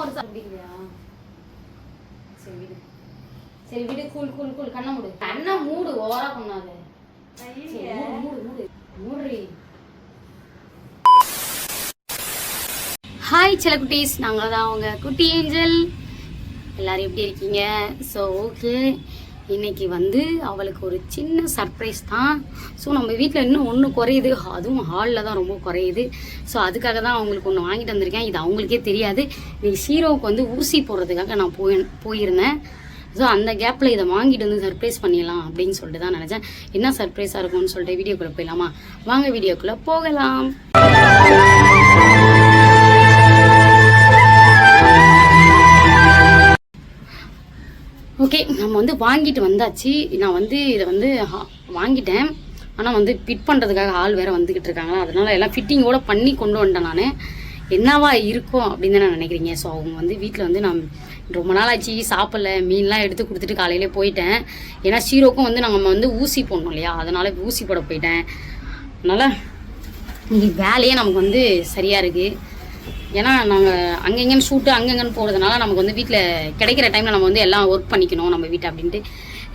ஒரு சாப்பிடுறியா? சரி விடு, சரி விடு. Cool cool cool. கண்ணை மூடு, கண்ணை மூடு. ஓவரா பண்ணாத. மூடு மூடு மூடு. ஹாய் சில குட்டீஸ், நாங்கள் தான் அவங்க குட்டி ஏஞ்சல். எல்லோரும் எப்படி இருக்கீங்க? ஸோ ஓகே, இன்றைக்கி வந்து அவளுக்கு ஒரு சின்ன சர்ப்ரைஸ் தான். ஸோ நம்ம வீட்டில் இன்னும் ஒன்று குறையுது, அதுவும் ஹாலில் தான் ரொம்ப குறையுது. ஸோ அதுக்காக தான் அவங்களுக்கு ஒன்று வாங்கிட்டு வந்திருக்கேன். இது அவங்களுக்கே தெரியாது. இன்றைக்கி ஷீரோவுக்கு வந்து ஊசி போடுறதுக்காக நான் போயிருந்தேன். ஸோ அந்த கேப்பில் இதை வாங்கிட்டு வந்து சர்ப்ரைஸ் பண்ணிடலாம் அப்படின்னு சொல்லிட்டு தான் நினச்சேன். என்ன சர்ப்ரைஸாக இருக்கும்னு சொல்லிட்டு வீடியோக்குள்ளே போயிடலாமா? வாங்க வீடியோக்குள்ளே போகலாம். ஓகே, நம்ம வந்து வாங்கிட்டு வந்தாச்சு. நான் வந்து இதை வந்து வாங்கிட்டேன். ஆனால் வந்து ஃபிட் பண்ணுறதுக்காக ஆள் வேறு வந்துக்கிட்டு இருக்காங்களா, அதனால் எல்லாம் ஃபிட்டிங்கோடு பண்ணி கொண்டு வந்துட்டேன். நான் என்னவா இருக்கும் அப்படின்னு தான் நான் நினைக்கிறீங்க. ஸோ அவங்க வந்து வீட்டில் வந்து நான் ரொம்ப நாள் ஆச்சு சாப்பிடல, மீன்லாம் எடுத்து கொடுத்துட்டு காலையிலே போயிட்டேன். ஏன்னா ஷீரோக்கும் வந்து நம்ம வந்து ஊசி போடணும் இல்லையா, அதனால் ஊசி போட போயிட்டேன். அதனால் இன்னைக்கு வேலையே நமக்கு வந்து சரியாக இருக்குது. ஏன்னா நாங்கள் அங்கெங்கன்னு ஷூட்டு அங்கெங்கன்னு போகிறதுனால நமக்கு வந்து வீட்டில் கிடைக்கிற டைமில் நம்ம வந்து எல்லாம் ஒர்க் பண்ணிக்கணும் நம்ம வீட்டை அப்படின்ட்டு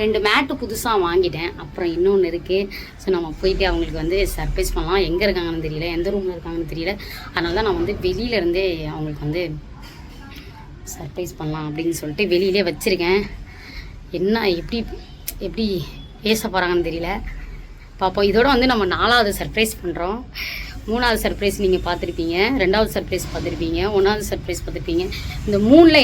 2 மேட்டு புதுசாக வாங்கிட்டேன். அப்புறம் இன்னொன்று இருக்குது. ஸோ நம்ம போயிட்டு அவங்களுக்கு வந்து சர்ப்ரைஸ் பண்ணலாம். எங்கே இருக்காங்கன்னு தெரியல, எந்த ரூமில் இருக்காங்கன்னு தெரியல. அதனால தான் நான் வந்து வெளியிலேருந்தே அவங்களுக்கு வந்து சர்ப்ரைஸ் பண்ணலாம் அப்படின்னு சொல்லிட்டு வெளியிலே வச்சுருக்கேன். என்ன எப்படி பேச போகிறாங்கன்னு தெரியல, பார்ப்போம். இதோட வந்து நம்ம 4வது சர்ப்ரைஸ் பண்ணுறோம். 3வது சர்ப்ரைஸ் நீங்கள் பார்த்துருப்பீங்க, 2வது சர்ப்ரைஸ் பார்த்துருப்பீங்க, 1வது சர்ப்ரைஸ் பார்த்துருப்பீங்க. இந்த 3ல்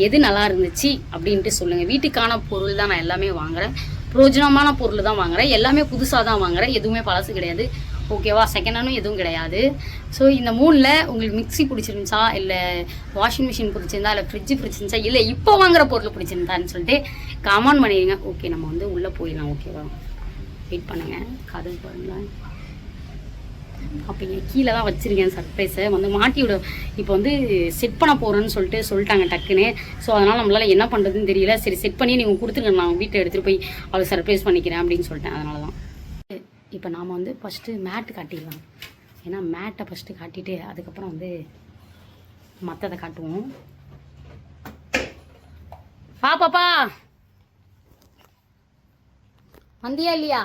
எது நல்லா இருந்துச்சு அப்படின்ட்டு சொல்லுங்கள். வீட்டுக்கான பொருள் தான் நான் எல்லாமே வாங்குகிறேன், பிரயோஜனமான பொருள் தான் வாங்குகிறேன், எல்லாமே புதுசாக தான் வாங்குகிறேன், எதுவுமே பழசு கிடையாது. ஓகேவா? செகண்ட் ஹேண்டும் எதுவும் கிடையாது. ஸோ இந்த 3ல் உங்களுக்கு மிக்ஸி பிடிச்சிருந்துச்சா, இல்லை வாஷிங் மிஷின் பிடிச்சிருந்தா, இல்லை ஃப்ரிட்ஜு பிடிச்சிருந்துச்சா, இல்லை இப்போ வாங்குகிற பொருள் பிடிச்சிருந்தான்னு சொல்லிட்டு கமெண்ட் பண்ணிடுங்க. ஓகே, நம்ம வந்து உள்ளே போயிடலாம். ஓகேவா? வெயிட் பண்ணுங்கள், கதவு பாருங்களேன். அப்போ கீழே தான் வச்சுருக்கேன் சர்ப்ரைஸை வந்து மாட்டி விட. இப்போ வந்து செட் பண்ண போகிறேன்னு சொல்லிட்டாங்க டக்குன்னு. ஸோ அதனால் நம்மளால் என்ன பண்ணுறதுன்னு தெரியல. சரி, செட் பண்ணி நீங்கள் கொடுத்துருங்க, நான் வீட்டை எடுத்துகிட்டு போய் அவளுக்கு சர்ப்ரைஸ் பண்ணிக்கிறேன் அப்படின்னு சொல்லிட்டேன். அதனால தான் இப்போ நாம் வந்து ஃபஸ்ட்டு மேட்டு காட்டிடலாம். ஏன்னா மேட்டை ஃபஸ்ட்டு காட்டிட்டு அதுக்கப்புறம் வந்து மற்றதை காட்டுவோம். பாப்பா வந்தியா இல்லையா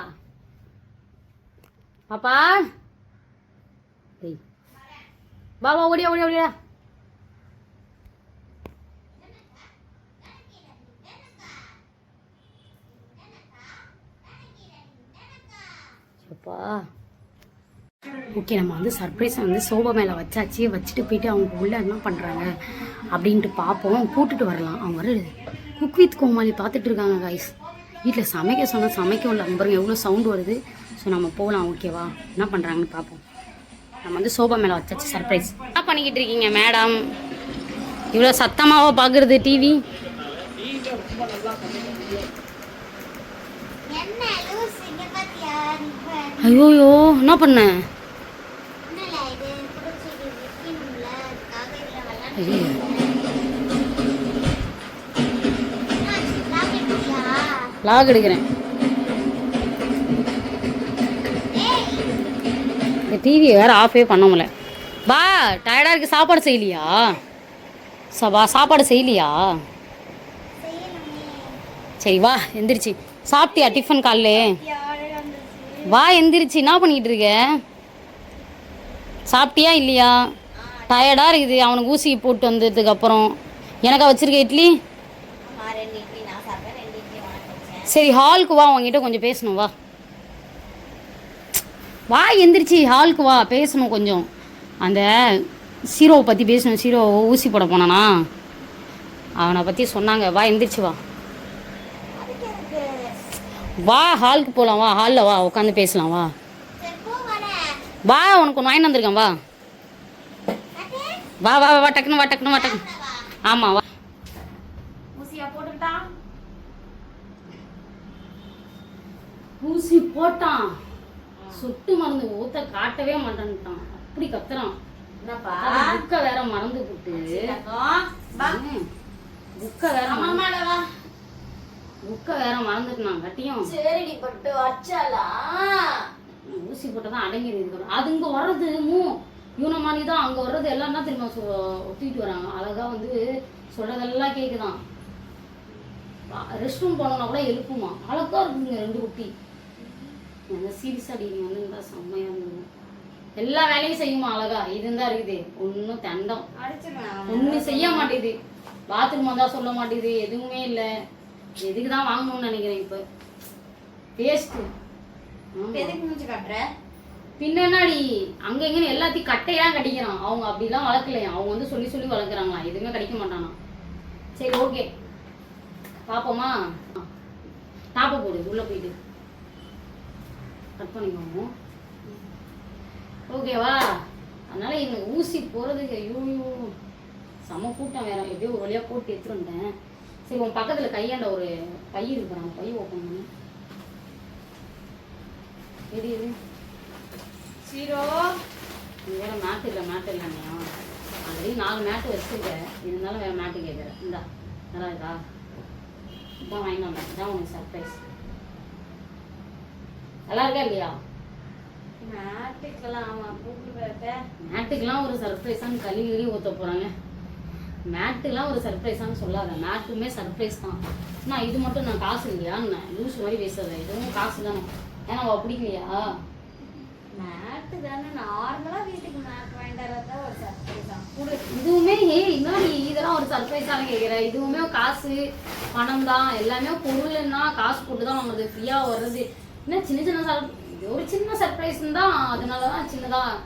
பாப்பா? வா வா, ஓடியா ஓடியா ஓடியா. ஓகே, நம்ம வந்து சர்ப்ரைஸை வந்து சோபா மேலே வச்சாச்சு. வச்சுட்டு போயிட்டு அவங்க உள்ள என்ன பண்ணுறாங்க அப்படின்ட்டு பார்ப்போம். கூட்டுட்டு வரலாம். அவங்க வர குக் வித் கோமாளி பார்த்துட்டு இருக்காங்க கைஸ். வீட்டில் சமைக்க சொன்னால் சமைக்க உள்ள பாருங்க எவ்வளோ சவுண்டு வருது. ஸோ நம்ம போகலாம். ஓகேவா? என்ன பண்ணுறாங்கன்னு பார்ப்போம். நம்ம வந்து சோபா மேலே வச்சாச்சு சர்ப்ரைஸ். என்ன பண்ணிக்கிட்டு இருக்கீங்க மேடம்? இவ்வளோ சத்தமாவோ பார்க்குறது டிவி? ஐயோயோ, என்ன பண்ண? லாக் எடுக்கிறேன். இந்த டிவி வேறு ஆஃபே பண்ண முடியல. வா, டயர்டாக இருக்குது. சாப்பாடு செய்யலையா? சாப்பாடு செய்யலையா? சரி வா, எந்திரிச்சு சாப்பிட்டியா டிஃபன் காலைல? வா எந்திரிச்சு, என்ன பண்ணிக்கிட்டு இருக்க? சாப்பிட்டியா இல்லையா? டயர்டாக இருக்குது. அவனுக்கு ஊசி போட்டு வந்ததுக்கப்புறம் எனக்கா வச்சுருக்க இட்லி? சரி ஹாலுக்கு வா, உங்ககிட்ட கொஞ்சம் பேசணும். வா வா எந்திரிச்சு ஹாலுக்கு வா, பேசணும் கொஞ்சம். அந்த ஷீரோவை பற்றி பேசணும். ஷீரோ ஊசி போட போனானா, அவனை பற்றி சொன்னாங்க. வா எந்திரிச்சு வா, வா ஹாலுக்கு போகலாம். வா ஹாலில் வா, உட்காந்து பேசலாம். வா வா, உனக்கு ஒன்று வாங்கிட்டு வந்திருக்கேன். வா வா வா வா, டக்குன்னு வா, டக்குன்னு வா, டக்குன்னு. ஆமாம் வா. ஊசி போட்டான், சொட்டு மருந்து ஊத்த காட்டவே மாட்டேன்ட்டான். அப்படி கத்துறான். புக்க வேற மறந்து போட்டு புக்க வேற மறந்துட்டான் கட்டியும். சரி பட்டு வச்சாலா ஊசி போட்டதான் அடங்கிடுது. அது இங்க வர்றது இவனை மாதிரி தான் அங்கே வர்றது எல்லாம் தான் திரும்ப ஒட்டிட்டு வராங்க. அழகாக வந்து சொல்கிறதெல்லாம் கேட்குதான். ரெஸ்ட் ரூம் போனோம்னா கூட எழுப்புமா. அழகாக இருக்குங்க 2 குட்டி. அந்த சீரியஸ் அடி நீ வந்து இருந்தால் செம்மையாக இருந்தது. எல்லா வேலையும் செய்யுமா அழகா. இதுதான் இருக்குது ஒன்றும் தண்டம் ஒன்றும் செய்ய மாட்டேது. பாத்ரூம் வந்தால் சொல்ல மாட்டேது. எதுவுமே இல்லை. எதுக்கு தான் வாங்கணும்னு நினைக்கிறேன். இப்போ வேஸ்ட்டு. பின்னாடி அங்க எங்கன்னு எல்லாத்தையும் கட்டையெல்லாம் கடிக்கிறான். அவங்க அப்படிலாம் வளர்க்கலையா. அவங்க வந்து சொல்லி சொல்லி வளர்க்குறாங்களா. எதுவுமே கடிக்க மாட்டானா. சரி ஓகே பாப்போமா. தாப்ப போடு உள்ள போயிட்டு கட் பண்ணிக்கோங்க. ஓகேவா. அதனால எனக்கு ஊசி போறதுக்கு ஐயோ செம கூட்டம் வேற. எப்படியோ ஒரு வழியா போட்டு எடுத்துட்டு வந்தேன். சரி உன் பக்கத்துல கையாண்ட ஒரு பை இருக்கிறாங்க. பை ஓப்பன் பண்ணி எது எது சீரோ. வேற மேட்டு இல்லை. மேட்டு இல்லையா. ஆல்ரெடி 4 மேட்டு வச்சுருக்கேன். இருந்தாலும் வேற மேட்டு கேட்குறேன். இந்தா நல்லா இருக்கா. இதான் வாங்கிட்டு வந்தேன். இதான் உனக்கு சர்ப்ரைஸ். நல்லா இருக்கா இல்லையா. மேட்டுக்கெல்லாம் ஒரு சர்ப்ரைஸான்னு கழுவி ஊற்ற போகிறாங்க. மேட்டுலாம் ஒரு சர்ப்ரைஸான்னு சொல்லாத. மேட்டுமே சர்ப்ரைஸ் தான். நான் இது மட்டும் நான் காசு இல்லையா லூஸ் மாதிரி பேசுறேன். இதுவும் காசு தானே. ஏன்னா அவள் பிடிக்கலையா. மேட்டு தானே நார்மலாக வீட்டுக்கு மேட் வாங்கிட்டு ஒரு சர்ப்ரைஸ் தான். இதுவுமே இன்னும் நீ இதெல்லாம் ஒரு சர்ப்ரைஸான கேட்குற. இதுவுமே காசு பணம் தான். எல்லாமே பொருள்னா காசு போட்டு தான் வாங்குறது. ஃப்ரீயாக வர்றது என்ன சின்ன சின்ன இது ஒரு சின்ன சர்ப்ரைஸ்ன்னு தான். அதனால தான் சின்னதாக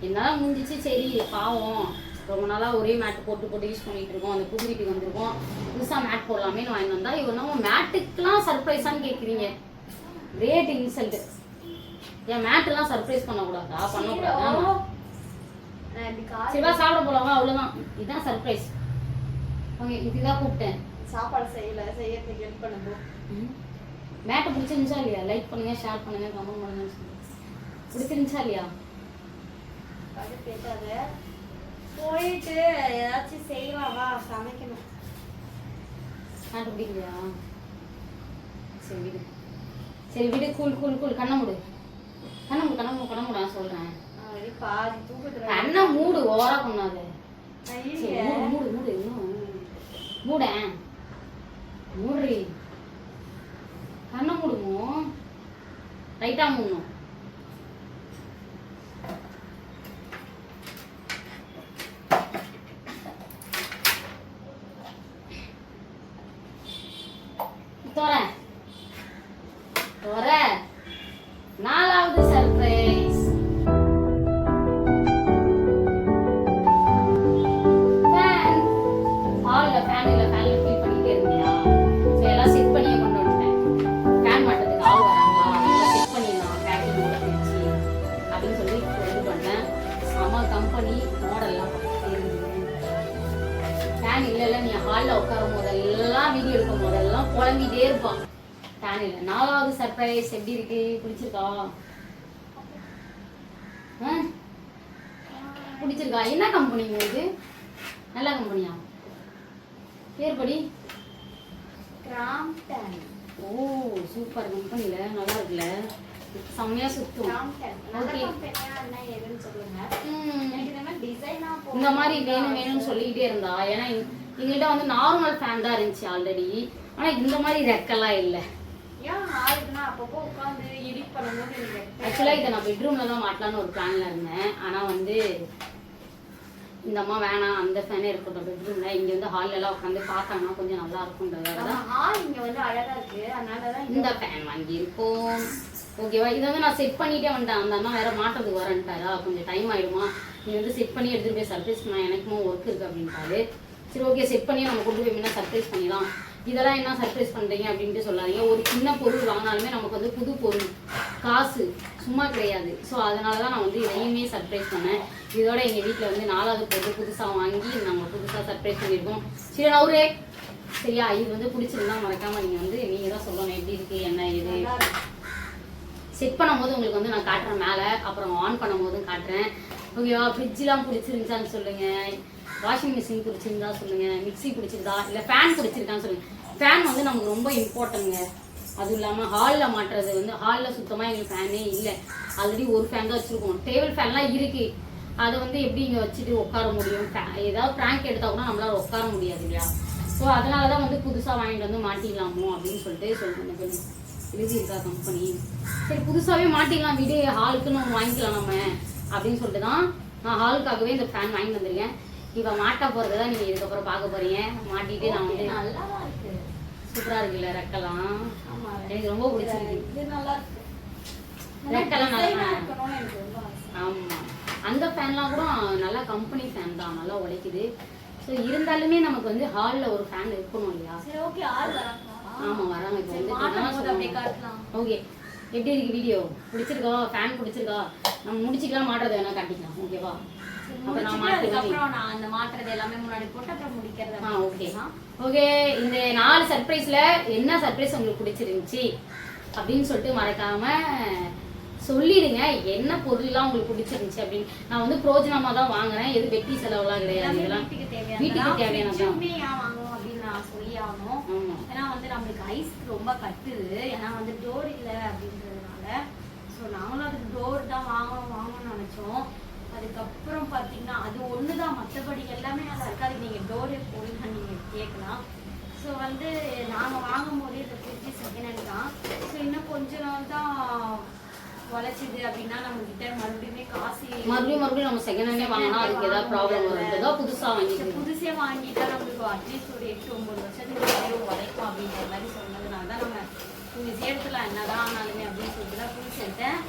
என்னால் முடிஞ்சிச்சு. சரி பாவம் ரொம்ப நாளாக ஒரே மேட் போட்டு போட்டு யூஸ் பண்ணிகிட்டு இருக்கோம். அந்த புது வீட்டுக்கு வந்திருக்கோம். புதுசாக மேட் போடலாமேன்னு வாங்கிட்டு வந்தா இவன் மேட்டுக்கெலாம் சர்ப்ரைஸான்னு கேட்குறீங்க. Great insult. என் மேட்டெல்லாம் சர்ப்ரைஸ் பண்ணக்கூடாதா. பண்ணக்கூடாதா. சிவா சாப்பிட போலாமா. அவ்வளோதான். இதுதான் சர்ப்ரைஸ். ஓகே இதுதான் கூப்பிட்டேன். சாப்பாடு செய்யறதுக்கு ஹெல்ப் பண்ணுங்க. மேட்டை பிடிச்சிருந்துச்சா இல்லையா. லைக் பண்ணுங்க, ஷேர் பண்ணுங்க, கமெண்ட் பண்ணுங்க. பிடிச்சிருந்துச்சா இல்லையா. அது கேட்டாத போயிட்டு ஏதாச்சும் செய்யலாமா. சமைக்கணும். மேட்டை பிடிக்கலையா. சரி விடு. சரி விடு. Cool cool cool. கண்ணை மூடு. கண்ணை மூடு கண்ணை மூடு கண்ணை மூடு. நான் சொல்றேன். பாதி தூக்கத்துல கண்ணை மூடு. ஓவரா பண்ணாது. மூடு மூடு இன்னும் மூட மூடுறி. கண்ணை மூடுவோம். ரைட்டா மூடணும். தோற தோற 4வது சர்ப்ரைஸ். ஃபேன். ஹால்ல ஃபேன் இல்ல. ஃபேன்ல ஃபீல் பண்ணிட்டே இருந்தியா. சோ எல்லாம் செட் பண்ணியே கொண்டு வந்துட்டேன். ஃபேன் மாட்டதுக்கு ஆள் வராங்களா. எல்லாம் செட் பண்ணிடலாம். பேக்கிங் ஓட பிரிச்சு அப்படின்னு சொல்லி கொண்டு வந்தேன். அம்மா கம்பெனி மாடல்லாம் ஃபேன் இல்ல. நீ ஹால்ல உட்காரும் போதெல்லாம் வீடியோ எடுக்கும் போதெல்லாம் புலம்பிட்டே இருப்பான். ஃபேன் இல்லை. 4வது சர்ப்ரைஸ் எப்படி இருக்கு. பிடிச்சிருக்கா. பிடிச்சிருக்கா. என்ன கம்பெனி இது. நல்ல கம்பெனியா. பேர் படி. கிராம்ப்டன். ஓ சூப்பர் கம்பெனில. நல்லா இருக்குல்ல. செம்மையா சுத்தும். இந்த மாதிரி வேணும் வேணும்னு சொல்லிக்கிட்டே இருந்தா. ஏன்னா எங்கள்கிட்ட வந்து நார்மல் ஃபேன் தான் இருந்துச்சு ஆல்ரெடி. ஆனா இந்த மாதிரி ரெக்கெல்லாம் இல்லை. ஆக்சுவலா இதை நான் பெட்ரூம்ல தான் மாட்டலான்னு ஒரு பிளான்ல இருந்தேன். ஆனா வந்து இந்த அம்மா வேணாம் அந்த ஃபேனே இருக்கட்டும் பெட்ரூம்ல. இங்க வந்து ஹால்ல எல்லாம் உட்காந்து பார்த்தாங்கன்னா கொஞ்சம் நல்லா இருக்கும்ன்றதுதான் இங்க வந்து அழகா இருக்கு. அதனாலதான் இந்த ஃபேன் வாங்கி இருக்கோம். ஓகேவா. இதை வந்து நான் செட் பண்ணிட்டே வந்துட்டேன். அந்த அண்ணா வேற மாட்டுறதுக்கு வரேன்ட்டாரா. கொஞ்சம் டைம் ஆயிடுமா. நீ வந்து செட் பண்ணி எடுத்துட்டு போய் சர்ப்ரைஸ் பண்ணா எனக்குமா ஒர்க் இருக்கு அப்படின்ட்டாரு. சரி ஓகே செட் பண்ணி நம்ம கொண்டு போய் முன்னா சர்ப்ரைஸ் பண்ணிடலாம். இதெல்லாம் என்ன சர்ப்ரைஸ் பண்றீங்க அப்படின்ட்டு சொல்லாதீங்க. ஒரு சின்ன பொருள் வாங்கினாலுமே நமக்கு வந்து புது பொருள் காசு சும்மா கிடையாது. ஸோ அதனால தான் நான் வந்து இதையுமே சர்ப்ரைஸ் பண்ணேன். இதோட எங்கள் வீட்டில் வந்து 4வது பொருள் புதுசாக வாங்கி நாங்கள் புதுசாக சர்ப்ரைஸ் பண்ணியிருக்கோம். சரி நவுரே சரியா. இது வந்து பிடிச்சிருந்தா மறக்காம நீங்கள் வந்து நீங்கள் தான் சொல்லணும் எப்படி இருக்கு என்ன இது. செட் பண்ணும் போது உங்களுக்கு வந்து நான் காட்டுறேன் மேலே. அப்புறம் ஆன் பண்ணும் போதும் காட்டுறேன். ஓகேவா. ஃப்ரிட்ஜெலாம் பிடிச்சிருந்துச்சான்னு சொல்லுங்கள். வாஷிங் மிஷின் பிடிச்சிருந்தா சொல்லுங்கள். மிக்சி பிடிச்சிருந்தா இல்லை ஃபேன் பிடிச்சிருக்கான்னு சொல்லுங்கள். ஃபேன் வந்து நமக்கு ரொம்ப இம்பார்ட்டன்ங்க. அதுவும் இல்லாமல் ஹாலில் மாட்டுறது வந்து ஹாலில் சுத்தமாக எங்களுக்கு ஃபேனே இல்லை. ஆல்ரெடி ஒரு ஃபேன் தான் வச்சுருக்கோம். டேபிள் ஃபேன்லாம் இருக்குது. அதை வந்து எப்படி இங்கே வச்சுட்டு உட்கார முடியும், ஏதாவது ப்ராங்க் எடுத்தால் கூட நம்மளால உட்கார முடியாது இல்லையா. ஸோ அதனால தான் வந்து புதுசாக வாங்கிட்டு வந்து மாட்டிக்கலாமோ அப்படின்னு சொல்லிட்டு சொல்லுங்கள். எழுதியிருக்கா கம்பெனி, சரி புதுசாகவே மாட்டிக்கலாம் வீடு, ஹாலுக்குன்னு நம்ம வாங்கிக்கலாம் நம்ம அப்படின்னு சொல்லிட்டு தான் நான் ஹாலுக்காகவே இந்த ஃபேன் வாங்கிட்டு வந்திருக்கேன். இப்போ மாட்ட போகிறது தான் நீங்கள் இதுக்கப்புறம் பார்க்க போகிறீங்க. மாட்டிட்டு நான் வந்து நல்லா இருக்கு, சூப்பராக இருக்குல்ல ரெக்கலாம். ஆமாம் எனக்கு ரொம்ப பிடிச்சிருக்கு. இது நல்லா இருக்கு, ரெக்கெல்லாம் நல்லா இருக்கணும்னு எனக்கு ரொம்ப ஆசை. ஆமாம், அந்த ஃபேன்லாம் கூட நல்லா கம்பெனி ஃபேன் தான், நல்லா உழைக்குது. ஸோ இருந்தாலுமே நமக்கு வந்து ஹாலில் ஒரு ஃபேன் இருக்கணும் இல்லையா. சரி ஓகே, ஆள் வராங்க. ஆமாம் வராங்க. இப்போ வந்து அப்படியே காட்டலாம். ஓகே, எப்படி இருக்கு வீடியோ? பிடிச்சிருக்கா? ஃபேன் பிடிச்சிருக்கா? நம்ம முடிச்சிக்கலாம், மாட்டுறது வேணா காட்டிக்கலாம். ஓகேவா? அப்புறம் நான் அதுக்கப்புறம் நான் அந்த மாட்டுறது எல்லாமே முன்னாடி போட்டு அப்புறம் முடிக்கிறது. Okay okay. இந்த 4 சர்ப்ரைஸ்ல என்ன சர்ப்ரைஸ் உங்களுக்கு பிடிச்சிருந்துச்சு அப்படின்னு சொல்லிட்டு மறக்காம சொல்லிடுங்க. என்ன பொருள்லாம் உங்களுக்கு பிடிச்சிருந்துச்சு அப்படின்னு. நான் வந்து பிரோஜனமா தான் வாங்குறேன், எது வெட்டி செலவுலாம் கிடையாது. இதெல்லாம் வீட்டுக்கு தேவையானதான் வாங்குவோம் அப்படின்னு நான் சொல்லி ஆகணும். ஏன்னா வந்து நம்மளுக்கு ஐஸ் ரொம்ப கட்டுது, ஏன்னா வந்து டோர் இல்லை அப்படின்றதுனால. ஸோ நாங்களும் அதுக்கு டோர் தான் வாங்கணும்னு நினைச்சோம். அதுக்கப்புறம் பார்த்தீங்கன்னா அது ஒன்று தான், மற்றபடி எல்லாமே நல்லா இருக்காது. நீங்கள் டோரே போடுங்க நீங்கள் கேட்கலாம். ஸோ வந்து நாங்கள் வாங்கும் போதே இந்த ஃப்ரிட்ஜு செகண்ட் ஹேண்ட் தான். ஸோ இன்னும் கொஞ்ச நாள் தான் உழைச்சிது அப்படின்னா நம்ம கிட்ட மறுபடியும் காசு மறுபடியும் நம்ம செகண்ட் ஹேண்டே வாங்கினா அதுக்கு ஏதாவது ப்ராப்ளம் வருதுதோ புதுசே வாங்கிட்டா நம்மளுக்கு அட்லீஸ்ட் ஒரு 8-9 வருஷத்துக்கு உழைக்கும் அப்படின்ற மாதிரி சொன்னதுனால தான் நம்ம கொஞ்சம் சேர்த்துலாம் என்னதான் ஆனாலுமே அப்படின்னு சொல்லிட்டு தான் புதுசு எடுத்தேன்.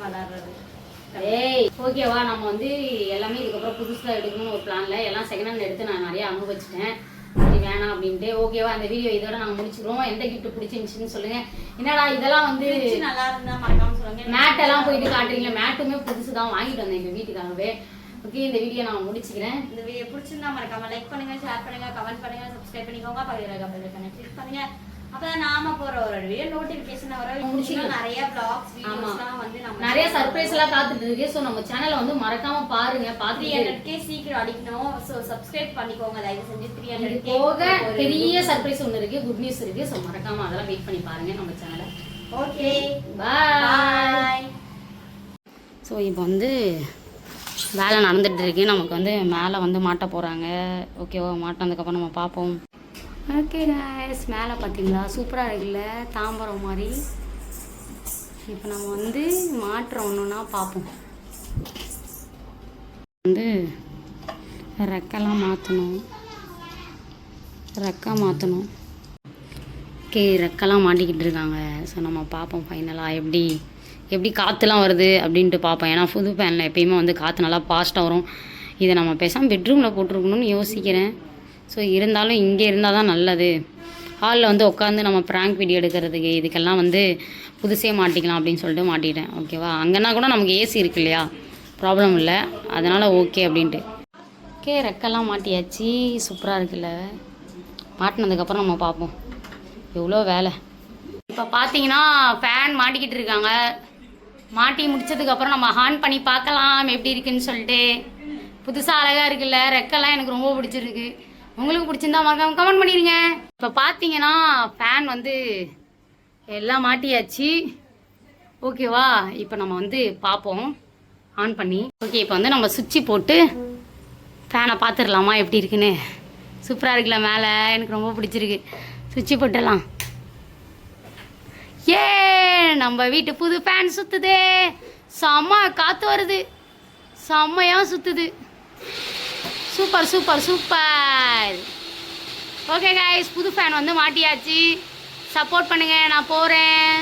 வளர்றது ஓகேவா. நம்ம வந்து எல்லாமே இதுக்கப்புறம் புதுசாக எடுக்கணும்னு ஒரு பிளான்ல எல்லாம் செகண்ட் ஹேண்ட் எடுத்து நான் நிறைய அனுபவிச்சிட்டேன். சரி வேணாம் அப்படின்ட்டு ஓகேவா. அந்த வீடியோ இதோட நாங்கள் முடிச்சுக்கிறோம். எந்த கிஃப்ட் பிடிச்சிருந்துச்சுன்னு சொல்லுங்க. என்னடா இதெல்லாம் வந்து நல்லா இருந்தா மறக்காம சொல்லுங்க. மேட் எல்லாம் போயிட்டு காட்டுறீங்களா? மேட்டுமே புதுசு தான் வாங்கிட்டு வந்தேன் எங்கள் வீட்டுக்காகவே. ஓகே, இந்த வீடியோ நான் முடிச்சுக்கிறேன். இந்த வீடியோ பிடிச்சிருந்தா மறக்காம லைக் பண்ணுங்க, ஷேர் பண்ணுங்க, கமெண்ட் பண்ணுங்க, சப்ஸ்கிரைப் பண்ணிக்கோங்க, பக்கத்துல பெல் ஐகானை கிளிக் பண்ணுங்க. அப்பதான் நாம போற ஒரு வீடியோ நோட்டிபிகேஷன் வர. முடிச்சிக்கலாம். நிறைய vlogs வீடியோஸ்லாம் வந்து நம்ம நிறைய சர்ப்ரைஸ் எல்லாம் காத்துட்டு இருக்கு. சோ நம்ம சேனலை வந்து மறக்காம பாருங்க. 300k சீக்கிரம் அடிக்கணும். சோ சப்ஸ்கிரைப் பண்ணிக்கோங்க தயவு செஞ்சு. 300k போக பெரிய சர்ப்ரைஸ் ஒன்னு இருக்கு, குட் நியூஸ் இருக்கு. சோ மறக்காம அதெல்லாம் வெயிட் பண்ணி பாருங்க நம்ம சேனலை. Okay bye. ஸோ இப்போ வந்து வேலை நடந்துட்டு இருக்கு. நமக்கு வந்து மேலே வந்து மாட்ட போகிறாங்க. ஓகேவா, மாட்டினதுக்கப்புறம் நம்ம பார்ப்போம். ஓகே கைஸ், மேலே பார்த்தீங்களா சூப்பராக இருக்குல்ல, தாம்பரம் மாதிரி. இப்போ நம்ம வந்து மாட்டுற ஒன்றுன்னா பார்ப்போம். வந்து ரெக்கெல்லாம் மாற்றணும், ரெக்கை மாற்றணும். ஓகே, ரெக்கெல்லாம் மாட்டிக்கிட்டு இருக்காங்க. ஸோ நம்ம பார்ப்போம் ஃபைனலாக எப்படி காற்றுலாம் வருது அப்படின்ட்டு பார்ப்போம். ஏன்னா புது ஃபேனில் எப்பயுமே வந்து காற்று நல்லா ஃபாஸ்ட்டாக வரும். இதை நம்ம பேசாமல் பெட்ரூமில் போட்டிருக்கணும்னு யோசிக்கிறேன். ஸோ இருந்தாலும் இங்கே இருந்தால் தான் நல்லது. ஹாலில் வந்து உட்காந்து நம்ம ப்ராங்க் வீடியோ எடுக்கிறதுக்கு இதுக்கெல்லாம் வந்து புதுசே மாட்டிக்கலாம் அப்படின்னு சொல்லிட்டு மாட்டிட்டேன். ஓகேவா, அங்கேனா கூட நமக்கு ஏசி இருக்கு இல்லையா, ப்ராப்ளம் இல்லை. அதனால் ஓகே அப்படின்ட்டு. ஓகே, ரெக்கெல்லாம் மாட்டியாச்சு. சூப்பராக இருக்குல்ல. மாட்டினதுக்கப்புறம் நம்ம பார்ப்போம் எவ்வளோ வேலை. இப்போ பார்த்தீங்கன்னா ஃபேன் மாட்டிக்கிட்டு இருக்காங்க. மாட்டி முடிச்சதுக்கப்புறம் நம்ம ஆன் பண்ணி பார்க்கலாம் எப்படி இருக்குன்னு சொல்லிட்டு. புதுசாக அழகாக இருக்குல்ல, ரெக்கெல்லாம் எனக்கு ரொம்ப பிடிச்சிருக்கு. உங்களுக்கு பிடிச்சிருந்தா மறக்காம கமெண்ட் பண்ணிடுங்க. இப்போ பார்த்தீங்கன்னா ஃபேன் வந்து எல்லாம் மாட்டியாச்சு. ஓகேவா, இப்போ நம்ம வந்து பார்ப்போம் ஆன் பண்ணி. ஓகே, இப்போ வந்து நம்ம சுவிட்சு போட்டு ஃபேனை பார்த்துடலாமா எப்படி இருக்குன்னு. சூப்பராக இருக்குல்ல, மேலே எனக்கு ரொம்ப பிடிச்சிருக்கு. சுவிட்சு போட்டுடலாம். ஏ, நம்ம வீட்டு புது ஃபேன் சுற்றுதே, செம்ம காற்று வருது, செம்மையாக சுற்றுது. Super super super. Okay guys, புது ஃபேன் வந்து மாட்டியாச்சு. சப்போர்ட் பண்ணுங்கள், நான் போகிறேன்.